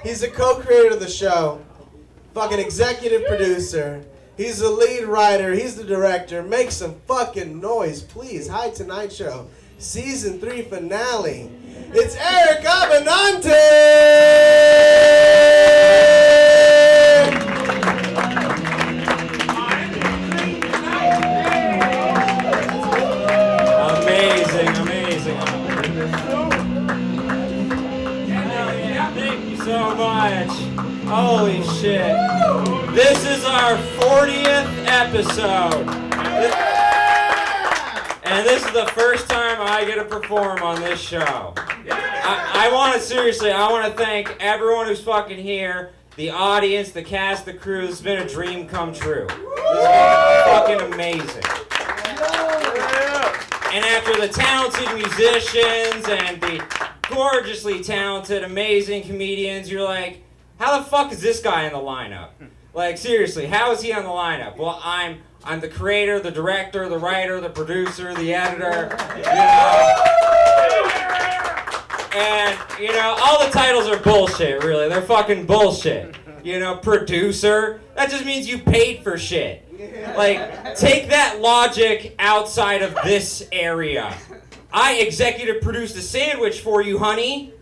He's the co-creator of the show. Fucking executive producer. He's the lead writer. He's the director. Make some fucking noise, please. Hi Tonight Show. Season 3 finale. It's Eric Abbenante! Amazing. Thank you so much. Holy shit. This is our 40th episode. And this is the first time I get to perform on this show. I want to thank everyone who's fucking here, the audience, the cast, the crew. This has been a dream come true. This has been fucking amazing. And after the talented musicians and the gorgeously talented, amazing comedians, you're like, how the fuck is this guy in the lineup? Like, seriously, how is he on the lineup? Well, I'm the creator, the director, the writer, the producer, the editor, you know. And, you know, all the titles are bullshit, really. They're fucking bullshit. You know, producer, that just means you paid for shit. Like, take that logic outside of this area. I executive produced a sandwich for you, honey.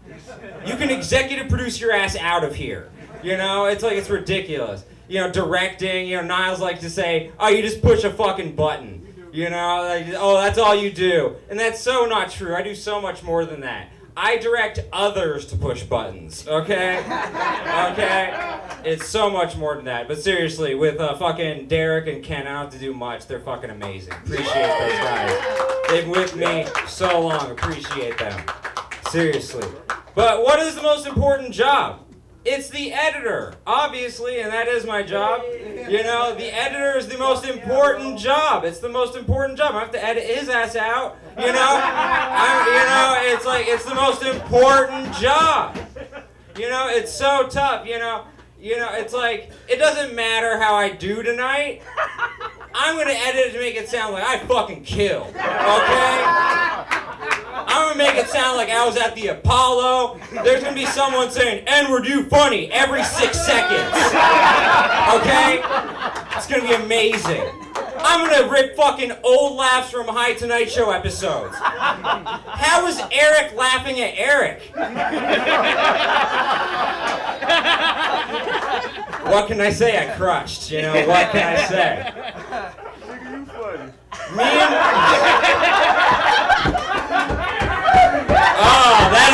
You can executive produce your ass out of here. You know, it's like, it's ridiculous. You know, directing, you know, Niles likes to say, oh, you just push a fucking button. You know, like, oh, that's all you do. And that's so not true. I do so much more than that. I direct others to push buttons, okay? Okay? It's so much more than that. But seriously, with fucking Derek and Ken, I don't have to do much. They're fucking amazing. Appreciate those guys. They've been with me so long. Appreciate them. Seriously. But what is the most important job? It's the editor, obviously, and that is my job. You know, the editor is the most important job. It's the most important job. I have to edit his ass out. You know, it's like, it's the most important job. You know, it's so tough. You know, it's like, it doesn't matter how I do tonight. I'm gonna edit it to make it sound like I fucking killed. Okay? I'm gonna make it sound like I was at the Apollo. There's gonna be someone saying, N-word, you funny, every 6 seconds. Okay? It's gonna be amazing. I'm gonna rip fucking old laughs from High Tonight Show episodes. How is Eric laughing at Eric? What can I say? I crushed, you know, what can I say? Nigga, you funny. Me and... Oh, that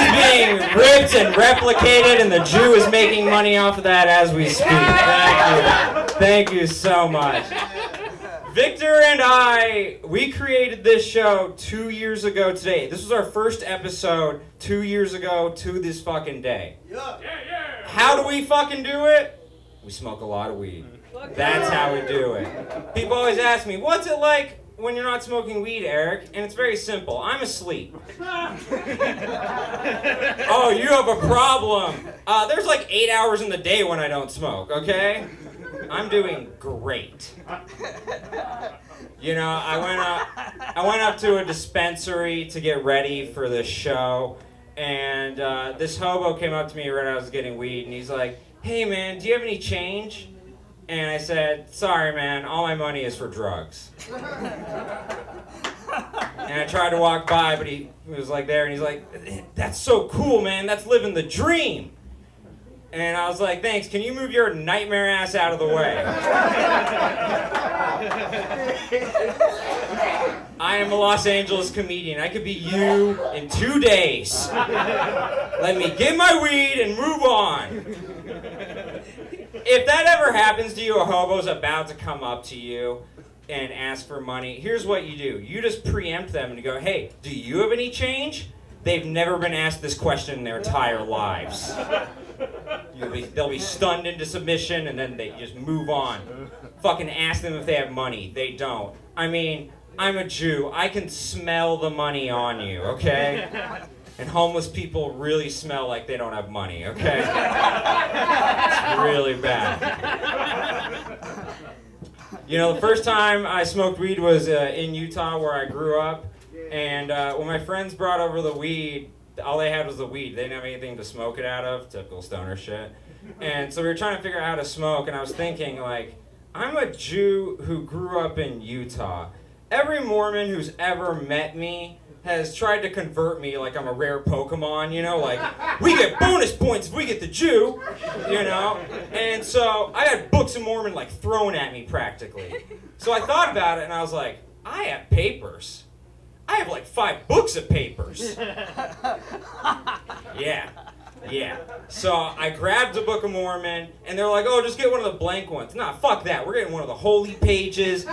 is being ripped and replicated, and the Jew is making money off of that as we speak. Thank you. Thank you so much. Victor and I, we created this show 2 years ago today. This was our first episode 2 years ago to this fucking day. How do we fucking do it? We smoke a lot of weed. That's how we do it. People always ask me, what's it like when you're not smoking weed, Eric? And it's very simple. I'm asleep. Oh, you have a problem. There's like 8 hours in the day when I don't smoke, okay? I'm doing great. You know, I went up to a dispensary to get ready for this show, and this hobo came up to me right as I was getting weed, and he's like, hey man, do you have any change? And I said, sorry man, all my money is for drugs. And I tried to walk by, but he was like there, and he's like, that's so cool, man, that's living the dream. And I was like, thanks, can you move your nightmare ass out of the way? I am a Los Angeles comedian. I could be you in 2 days. Let me get my weed and move on. If that ever happens to you, a hobo's about to come up to you and ask for money, here's what you do. You just preempt them and you go, hey, do you have any change? They've never been asked this question in their entire lives. They'll be stunned into submission, and then they just move on. Fucking ask them if they have money. They don't. I mean, I'm a Jew. I can smell the money on you, okay? And homeless people really smell like they don't have money, okay? It's really bad. You know, the first time I smoked weed was in Utah, where I grew up. And when my friends brought over the weed, all they had was the weed. They didn't have anything to smoke it out of. Typical stoner shit. And so we were trying to figure out how to smoke, and I was thinking, like, I'm a Jew who grew up in Utah. Every Mormon who's ever met me has tried to convert me like I'm a rare Pokemon, you know, like, we get bonus points if we get the Jew, you know? And so I had Books of Mormon, like, thrown at me practically. So I thought about it, and I was like, I have papers. I have, like, 5 books of papers. Yeah. So I grabbed the Book of Mormon, and they're like, oh, just get one of the blank ones. Nah, fuck that. We're getting one of the holy pages.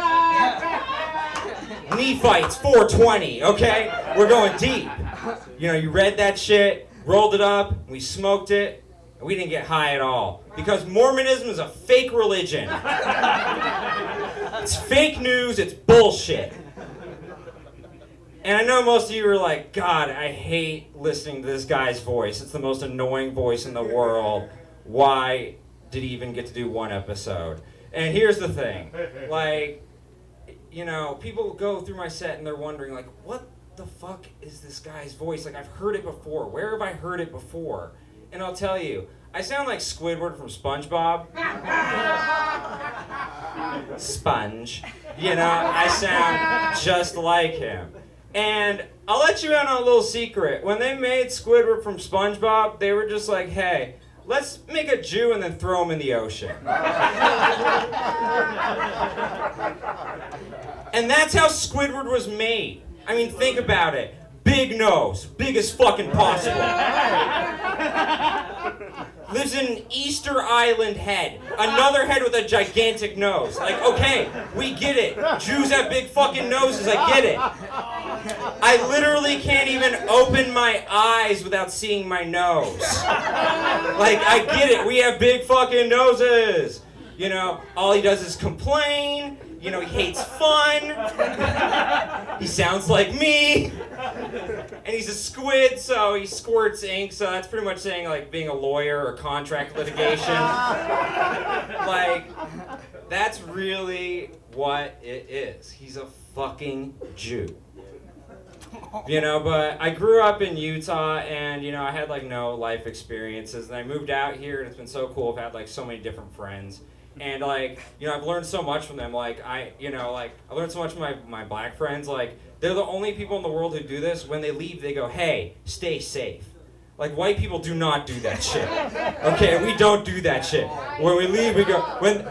Nephites 420, okay? We're going deep. You know, you read that shit, rolled it up, we smoked it, and we didn't get high at all. Because Mormonism is a fake religion. It's fake news, it's bullshit. And I know most of you are like, God, I hate listening to this guy's voice. It's the most annoying voice in the world. Why did he even get to do one episode? And here's the thing. Like, you know, people go through my set and they're wondering, like, what the fuck is this guy's voice? Like, I've heard it before. Where have I heard it before? And I'll tell you, I sound like Squidward from SpongeBob. Sponge. You know, I sound just like him. And I'll let you in on a little secret. When they made Squidward from SpongeBob, they were just like, hey, let's make a Jew and then throw him in the ocean. And that's how Squidward was made. I mean, think about it. Big nose, big as fucking possible. Lives in an Easter Island head. Another head with a gigantic nose. Like, okay, we get it. Jews have big fucking noses, I get it. I literally can't even open my eyes without seeing my nose. Like, I get it, we have big fucking noses. You know, all he does is complain. You know, he hates fun. He sounds like me. And he's a squid, so he squirts ink, so that's pretty much saying, like, being a lawyer or contract litigation. Like, that's really what it is. He's a fucking Jew. You know, but I grew up in Utah, and, you know, I had, like, no life experiences, and I moved out here, and it's been so cool. I've had, like, so many different friends. And, like, you know, I've learned so much from them. Like, I learned so much from my black friends. Like, they're the only people in the world who do this. When they leave, they go, hey, stay safe. Like, white people do not do that shit. Okay, we don't do that shit. When we leave, we go, when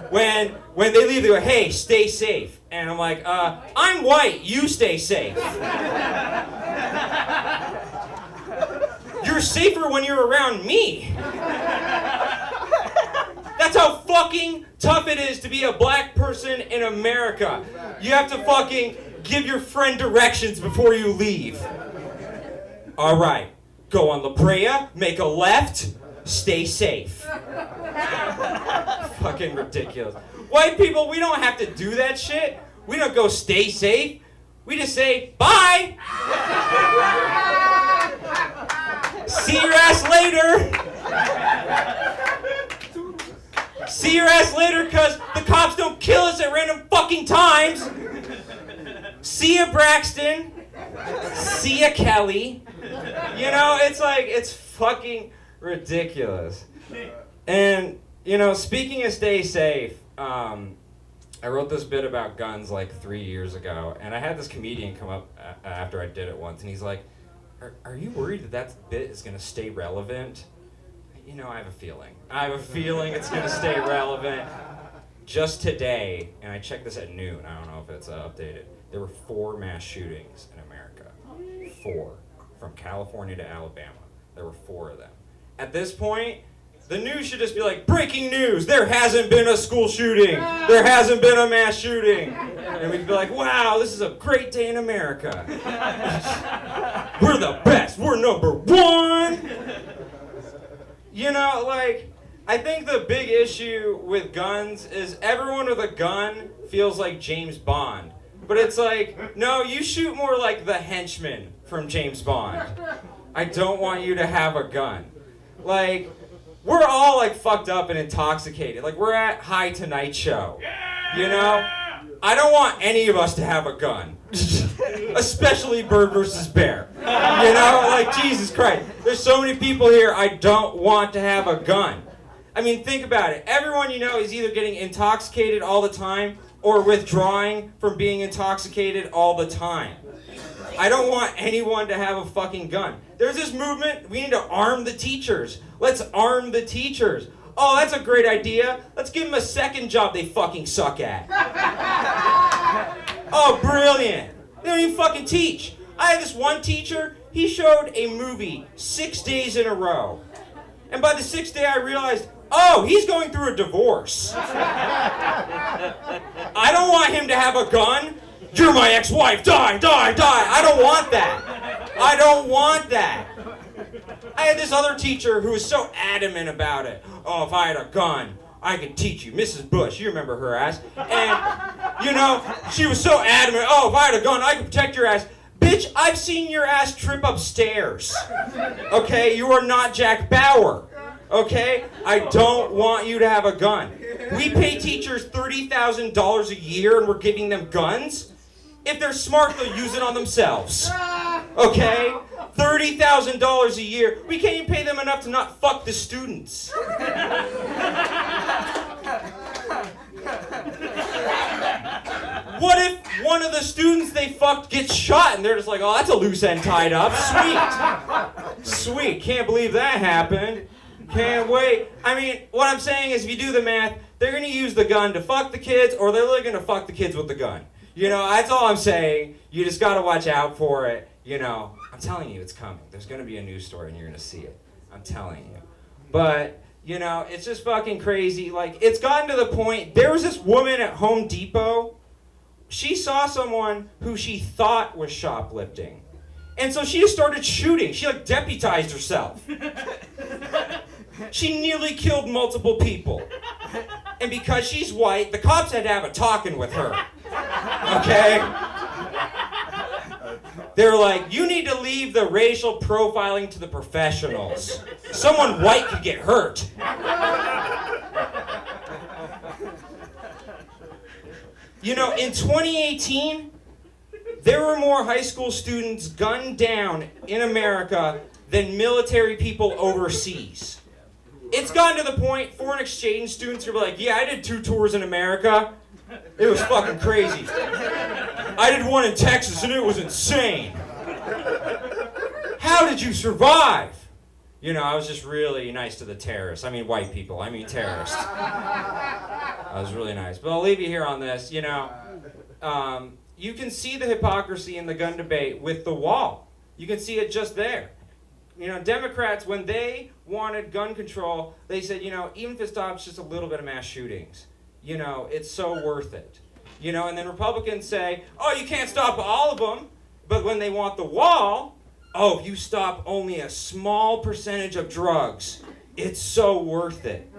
they leave, they go, hey, stay safe. And I'm like, I'm white, you stay safe. You're safer when you're around me. That's how fucking tough it is to be a black person in America. You have to fucking give your friend directions before you leave. All right, go on La Brea, make a left, stay safe. Fucking ridiculous. White people, we don't have to do that shit. We don't go stay safe. We just say, bye. See your ass later. See your ass later, because the cops don't kill us at random fucking times. See ya, Braxton. See ya, Kelly. You know, it's like, it's fucking ridiculous. And, you know, speaking of stay safe, I wrote this bit about guns like 3 years ago, and I had this comedian come up after I did it once, and he's like, are you worried that bit is going to stay relevant? You know, I have a feeling. I have a feeling it's going to stay relevant. Just today, and I checked this at noon, I don't know if it's updated, there were 4 mass shootings in America. 4. From California to Alabama. There were 4 of them. At this point, the news should just be like, breaking news, there hasn't been a school shooting. There hasn't been a mass shooting. And we'd be like, wow, this is a great day in America. We're the best. We're number 1. You know, like, I think the big issue with guns is everyone with a gun feels like James Bond. But it's like, no, you shoot more like the henchman from James Bond. I don't want you to have a gun. Like, we're all, like, fucked up and intoxicated. Like, we're at High Tonight Show. You know? I don't want any of us to have a gun. Especially Bird versus Bear. You know, like, Jesus Christ. There's so many people here, I don't want to have a gun. I mean, think about it. Everyone you know is either getting intoxicated all the time or withdrawing from being intoxicated all the time. I don't want anyone to have a fucking gun. There's this movement, we need to arm the teachers. Let's arm the teachers. Oh, that's a great idea. Let's give them a second job they fucking suck at. Oh, brilliant. They don't even fucking teach. I had this one teacher, he showed a movie 6 days in a row. And by the 6th day I realized, oh, he's going through a divorce. I don't want him to have a gun. You're my ex-wife, die, die, die. I don't want that. I don't want that. I had this other teacher who was so adamant about it. Oh, if I had a gun, I could teach you. Mrs. Bush, you remember her ass. And, you know, she was so adamant. Oh, if I had a gun, I could protect your ass. Bitch, I've seen your ass trip upstairs. Okay, you are not Jack Bauer. Okay? I don't want you to have a gun. We pay teachers $30,000 a year and we're giving them guns. If they're smart, they'll use it on themselves. Okay? $30,000 a year. We can't even pay them enough to not fuck the students. What if one of the students they fucked gets shot and they're just like, oh, that's a loose end tied up. Sweet. Sweet. Can't believe that happened. Can't wait. I mean, what I'm saying is if you do the math, they're going to use the gun to fuck the kids or they're really going to fuck the kids with the gun. You know, that's all I'm saying. You just got to watch out for it. You know, I'm telling you, it's coming. There's going to be a news story and you're going to see it. I'm telling you. But, you know, it's just fucking crazy. Like, it's gotten to the point, there was this woman at Home Depot. She saw someone who she thought was shoplifting. And so she just started shooting. She, like, deputized herself. She nearly killed multiple people. And because she's white, the cops had to have a talking with her. Okay? They were like, you need to leave the racial profiling to the professionals. Someone white could get hurt. You know, in 2018, there were more high school students gunned down in America than military people overseas. It's gotten to the point, foreign exchange students are like, yeah, I did 2 tours in America. It was fucking crazy. I did one in Texas and it was insane. How did you survive? You know, I was just really nice to the terrorists. I mean white people, I mean terrorists. I was really nice. But I'll leave you here on this. You know, you can see the hypocrisy in the gun debate with the wall. You can see it just there. You know, Democrats, when they wanted gun control, they said, you know, even if it stops just a little bit of mass shootings, you know, it's so worth it. You know, and then Republicans say, oh, you can't stop all of them. But when they want the wall, oh, if you stop only a small percentage of drugs, it's so worth it.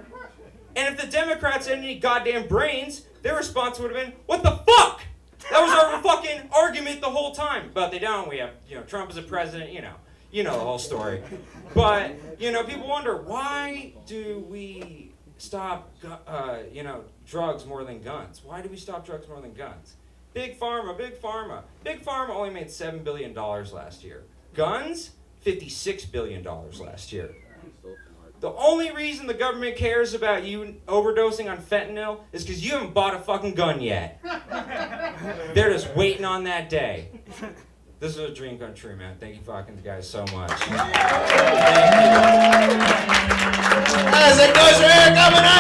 And if the Democrats had any goddamn brains, their response would have been, what the fuck? That was our fucking argument the whole time. But they don't. We have, you know, Trump is a president, you know the whole story. But, you know, people wonder, why do we stop, you know, drugs more than guns? Why do we stop drugs more than guns? Big Pharma, Big Pharma. Big Pharma only made $7 billion last year. Guns, $56 billion last year. The only reason the government cares about you overdosing on fentanyl is because you haven't bought a fucking gun yet. They're just waiting on that day. This is a dream come true, man. Thank you fucking guys so much. Thank you. As it goes, Eric Abbenante!